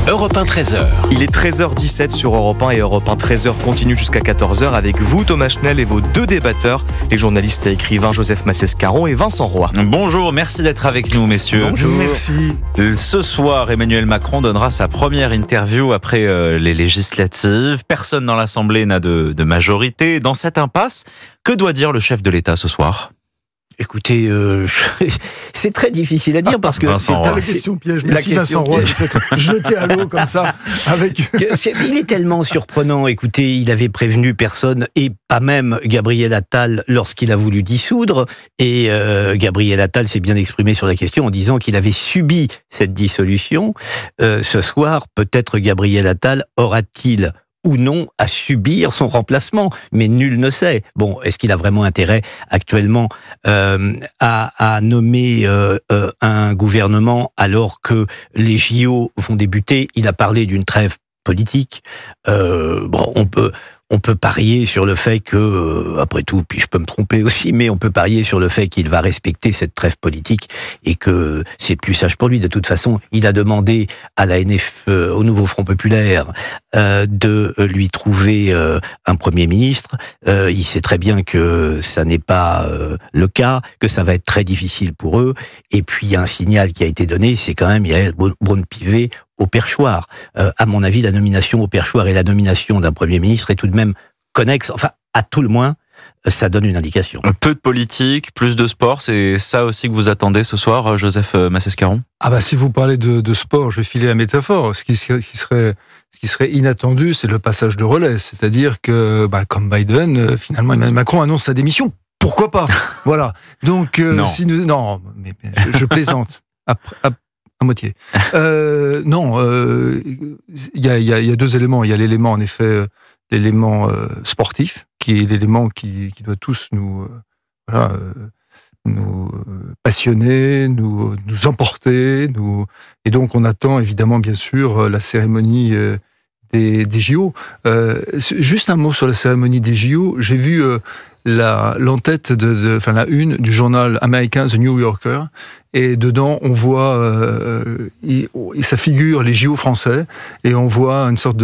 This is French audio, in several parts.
Europe 1 13h. Il est 13h17 sur Europe 1 et Europe 1 13h continue jusqu'à 14h avec vous Thomas Schnell et vos deux débatteurs, les journalistes et écrivains Joseph Massescaron et Vincent Roy. Bonjour, merci d'être avec nous messieurs. Bonjour. Merci. Ce soir, Emmanuel Macron donnera sa première interview après les législatives. Personne dans l'Assemblée n'a de majorité. Dans cette impasse, que doit dire le chef de l'État ce soir ? Écoutez, c'est très difficile à dire parce que Vincent c'est Roy. la question piège. La Merci question Vincent Roy de piège. s'être jeté à l'eau comme ça. Il est tellement surprenant. Écoutez, il avait prévenu personne et pas même Gabriel Attal lorsqu'il a voulu dissoudre. Et Gabriel Attal s'est bien exprimé sur la question en disant qu'il avait subi cette dissolution. Ce soir, peut-être Gabriel Attal aura-t-il ou non à subir son remplacement, mais nul ne sait. Bon, est-ce qu'il a vraiment intérêt actuellement à nommer un gouvernement alors que les JO vont débuter? Il a parlé d'une trêve politique. Bon, on peut parier sur le fait que, après tout, puis je peux me tromper aussi, mais on peut parier sur le fait qu'il va respecter cette trêve politique et que c'est plus sage pour lui. De toute façon, il a demandé à la NF, au Nouveau Front Populaire, de lui trouver un Premier ministre. Il sait très bien que ça n'est pas le cas, que ça va être très difficile pour eux. Et puis, il y a un signal qui a été donné, c'est quand même Yael Braun-Pivet au perchoir. À mon avis, la nomination au perchoir et la nomination d'un Premier ministre est tout de même connexe. Enfin, à tout le moins, ça donne une indication. Un peu de politique, plus de sport, c'est ça aussi que vous attendez ce soir, Joseph Massescaron ? Ah bah si vous parlez de sport, je vais filer la métaphore. Ce qui serait inattendu, c'est le passage de relais. C'est-à-dire que, comme Biden, finalement, Emmanuel Macron annonce sa démission. Pourquoi pas ? Voilà. Donc, Non. Non, mais je plaisante. À moitié. Non, il y a deux éléments. Il y a l'élément, en effet, l'élément sportif, qui est l'élément qui doit tous nous passionner, nous emporter. Et donc, on attend évidemment, bien sûr, la cérémonie des JO. Juste un mot sur la cérémonie des JO. J'ai vu l'entête la une du journal américain The New Yorker, et dedans on voit et ça figure les JO français, et on voit une sorte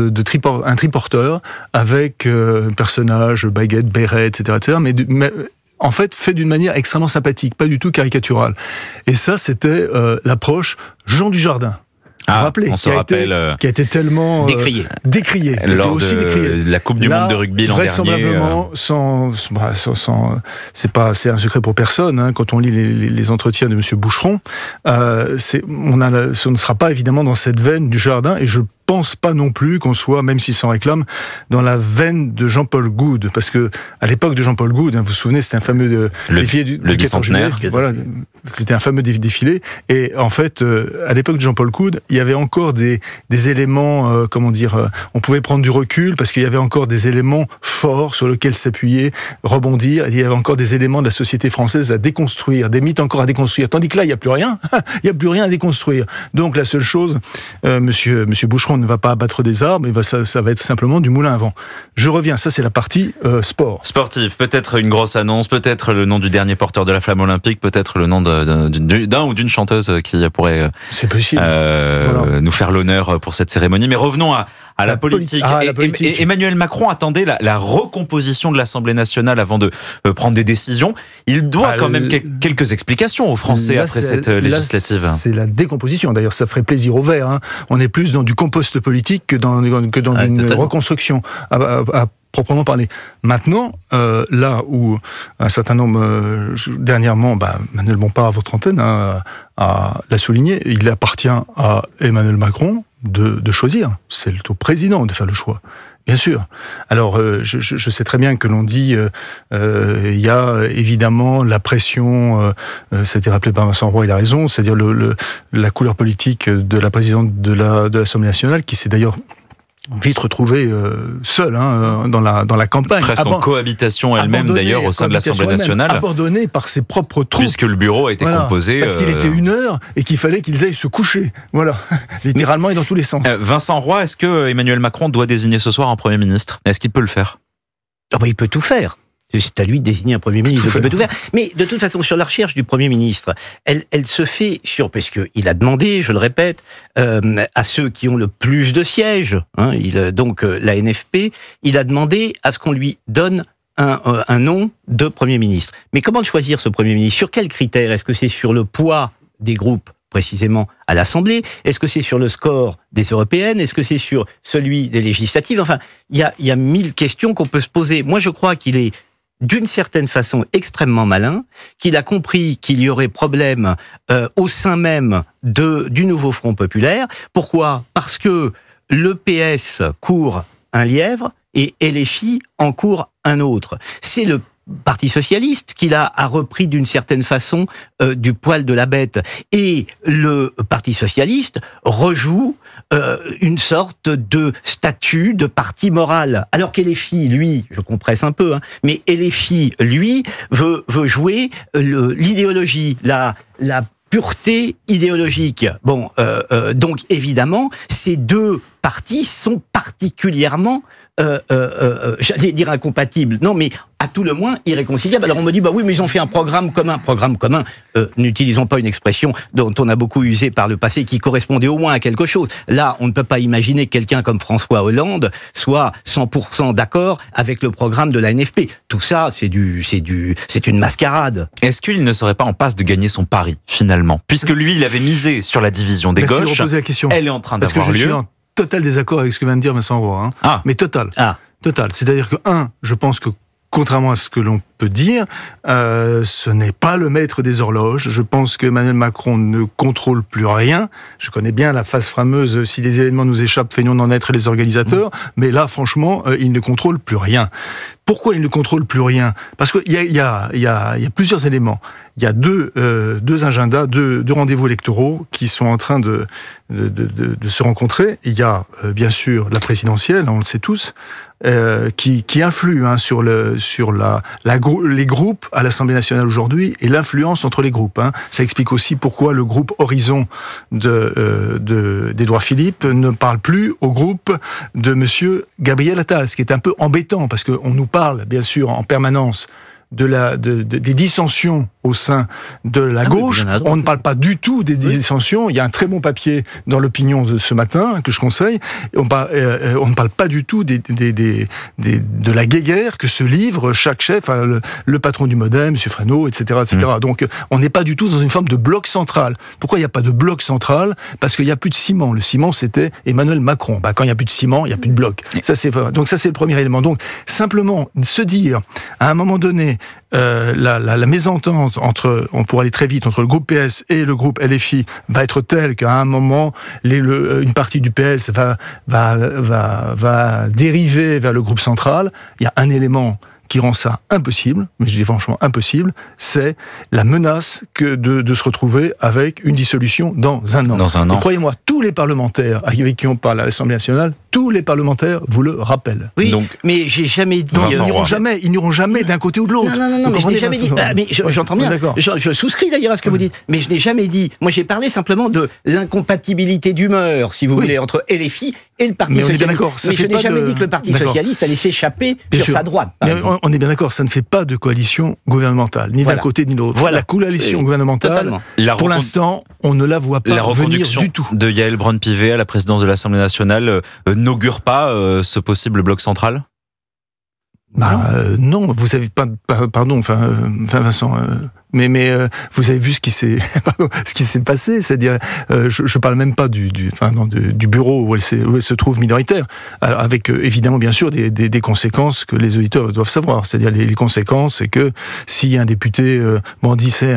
un triporteur avec un personnage, baguette, béret, etc., mais en fait fait d'une manière extrêmement sympathique, pas du tout caricaturale. Et ça, c'était l'approche Jean Dujardin. Vous vous rappelez, on se rappelle qui a été tellement décrié. Lors aussi décrié. de la Coupe du Monde de rugby l'an dernier. Vraisemblablement, c'est un secret pour personne. Hein, quand on lit les entretiens de M. Boucheron, ce ne sera pas évidemment dans cette veine du Jardin, et je pense pas non plus qu'on soit, même s'il s'en réclame, dans la veine de Jean-Paul Goude, parce que à l'époque de Jean-Paul Goude, vous vous souvenez, c'était un fameux défilé du bicentenaire. Voilà, c'était un fameux défilé, et en fait, à l'époque de Jean-Paul Goude, il y avait encore des éléments, on pouvait prendre du recul parce qu'il y avait encore des éléments forts sur lesquels s'appuyer, rebondir. Et il y avait encore des éléments de la société française à déconstruire, des mythes encore à déconstruire. Tandis que là, il n'y a plus rien. Il n'y a plus rien à déconstruire. Donc la seule chose, Monsieur Boucheron ne va pas abattre des arbres, ça va être simplement du moulin à vent. Je reviens, ça c'est la partie sport. Sportif, peut-être une grosse annonce, peut-être le nom du dernier porteur de la flamme olympique, peut-être le nom d'un ou d'une chanteuse qui pourrait c'est possible. Nous faire l'honneur pour cette cérémonie. Mais revenons à la politique. Et Emmanuel Macron attendait la recomposition de l'Assemblée nationale avant de prendre des décisions. Il doit quand même quelques explications aux Français après cette législative. C'est la décomposition. D'ailleurs, ça ferait plaisir aux Verts. Hein. On est plus dans du compost politique que dans une reconstruction à proprement parler. Maintenant, là où un certain nombre, dernièrement, Manuel Bompard à votre antenne l'a souligné, il appartient à Emmanuel Macron de choisir. C'est au président de faire le choix. Bien sûr. Alors, je sais très bien que l'on dit, il y a évidemment la pression, ça a été rappelé par Vincent Roy, il a raison, c'est-à-dire la couleur politique de la présidente de l'Assemblée nationale, qui s'est d'ailleurs vite retrouvée seule dans la campagne. Presque en cohabitation elle-même d'ailleurs au sein de l'Assemblée nationale. Abandonnée par ses propres troupes. Puisque le bureau a été composé... Parce qu'il était 1h et qu'il fallait qu'ils aillent se coucher. Voilà, littéralement et dans tous les sens. Vincent Roy, est-ce que Emmanuel Macron doit désigner ce soir un Premier ministre ? Est-ce qu'il peut le faire ? Il peut tout faire. C'est à lui de désigner un Premier ministre, il peut tout faire. Mais de toute façon, sur la recherche du Premier ministre, elle se fait parce qu'il a demandé, je le répète, à ceux qui ont le plus de sièges, donc la NFP, il a demandé à ce qu'on lui donne un nom de Premier ministre. Mais comment choisir ce Premier ministre? Sur quels critères? Est-ce que c'est sur le poids des groupes précisément à l'Assemblée? Est-ce que c'est sur le score des européennes? Est-ce que c'est sur celui des législatives? Enfin, il y a 1000 questions qu'on peut se poser. Moi, je crois qu'il est d'une certaine façon extrêmement malin, qu'il a compris qu'il y aurait problème au sein même du nouveau Front populaire. Pourquoi? Parce que le PS court un lièvre et LFI en court un autre. C'est le Parti socialiste qui a repris d'une certaine façon du poil de la bête. Et le Parti socialiste rejoue une sorte de statut de parti moral. Alors qu'LFI, lui, je compresse un peu, mais LFI, lui, veut jouer l'idéologie, la pureté idéologique. Bon, donc évidemment, ces deux partis sont particulièrement j'allais dire incompatibles. Non, mais à tout le moins irréconciliables. Alors on me dit, bah oui, mais ils ont fait un programme commun. Programme commun, n'utilisons pas une expression dont on a beaucoup usé par le passé, qui correspondait au moins à quelque chose. Là, on ne peut pas imaginer que quelqu'un comme François Hollande soit 100% d'accord avec le programme de la NFP. Tout ça, c'est une mascarade. Est-ce qu'il ne serait pas en passe de gagner son pari, finalement? Puisque lui, il avait misé sur la division des gauches. La question. Elle est en train d'avoir lieu. Total désaccord avec ce que vient de dire Vincent Roy. Mais total. Total. C'est-à-dire que, je pense que, contrairement à ce que l'on peut dire, ce n'est pas le maître des horloges. Je pense que Emmanuel Macron ne contrôle plus rien. Je connais bien la phase fameuse, si les événements nous échappent, feignons d'en être les organisateurs. Mais là, franchement, il ne contrôle plus rien. Pourquoi il ne contrôle plus rien? Parce qu'il y a plusieurs éléments. Il y a deux agendas, deux rendez-vous électoraux qui sont en train de se rencontrer. Il y a bien sûr la présidentielle, on le sait tous, qui influe sur les groupes à l'Assemblée nationale aujourd'hui et l'influence entre les groupes. Ça explique aussi pourquoi le groupe Horizon d'Édouard Philippe ne parle plus au groupe de Monsieur Gabriel Attal, ce qui est un peu embêtant parce qu'on nous parle bien sûr en permanence des dissensions au sein de la gauche. On ne parle pas du tout des dissensions. Il y a un très bon papier dans l'opinion de ce matin que je conseille. On ne parle pas du tout de la guéguerre que se livre chaque chef, le patron du MoDem, M. Freno, etc. Donc on n'est pas du tout dans une forme de bloc central. Pourquoi il n'y a pas de bloc central? Parce qu'il n'y a plus de ciment. Le ciment, c'était Emmanuel Macron. Quand il n'y a plus de ciment, il n'y a plus de bloc. Donc ça, c'est le premier élément. Donc simplement se dire, à un moment donné, la mésentente on pourrait aller très vite, entre le groupe PS et le groupe LFI va être telle qu'à un moment, une partie du PS va dériver vers le groupe central. Il y a un élément qui rend ça impossible, mais je dis franchement impossible, c'est la menace de se retrouver avec une dissolution dans un an. Et croyez-moi, tous les parlementaires avec qui on parle à l'Assemblée nationale, tous les parlementaires vous le rappellent. Oui, donc, mais j'ai jamais dit... Ils n'iront jamais d'un côté ou de l'autre. Non, mais je n'ai jamais dit... mais j'entends bien, je souscris d'ailleurs à ce que vous dites, mais je n'ai jamais dit... Moi, j'ai parlé simplement de l'incompatibilité d'humeur, si vous voulez, entre LFI et le Parti socialiste. Mais je n'ai jamais dit que le Parti socialiste allait s'échapper sur sa droite. On est bien d'accord, ça ne fait pas de coalition gouvernementale, ni d'un côté ni de l'autre. La coalition gouvernementale, pour l'instant, on ne la voit pas venir du tout. De Yaël Braun-Pivet à la présidence de l'Assemblée nationale n'augure pas ce possible bloc central? Non, vous savez pas, pardon, Vincent, mais vous avez vu ce qui s'est passé, c'est-à-dire, je parle même pas du bureau où elle se trouve minoritaire, avec évidemment bien sûr des conséquences que les auditeurs doivent savoir, c'est-à-dire les conséquences, c'est que si un député brandissait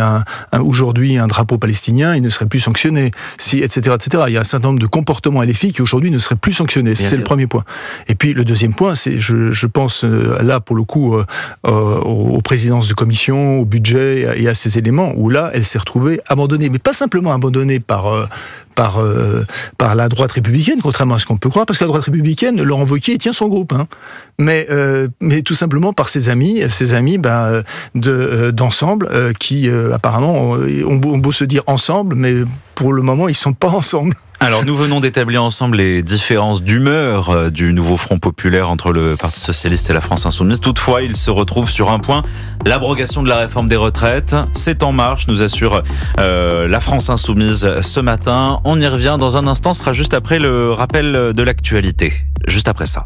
aujourd'hui un drapeau palestinien, il ne serait plus sanctionné, etc. Il y a un certain nombre de comportements LFI qui aujourd'hui ne seraient plus sanctionnés, c'est le premier point. Et puis le deuxième point, c'est je pense là pour le coup aux présidences de commission, au budget et à ces éléments où là elle s'est retrouvée abandonnée, mais pas simplement abandonnée par la droite républicaine, contrairement à ce qu'on peut croire, parce que la droite républicaine, Laurent Wauquiez tient son groupe, mais tout simplement par ses amis d'ensemble qui apparemment ont beau se dire ensemble, mais pour le moment ils sont pas ensemble. Alors, nous venons d'établir ensemble les différences d'humeur du nouveau Front populaire entre le Parti socialiste et la France insoumise. Toutefois, il se retrouve sur un point, l'abrogation de la réforme des retraites. C'est en marche, nous assure la France insoumise ce matin. On y revient dans un instant, ce sera juste après le rappel de l'actualité. Juste après ça.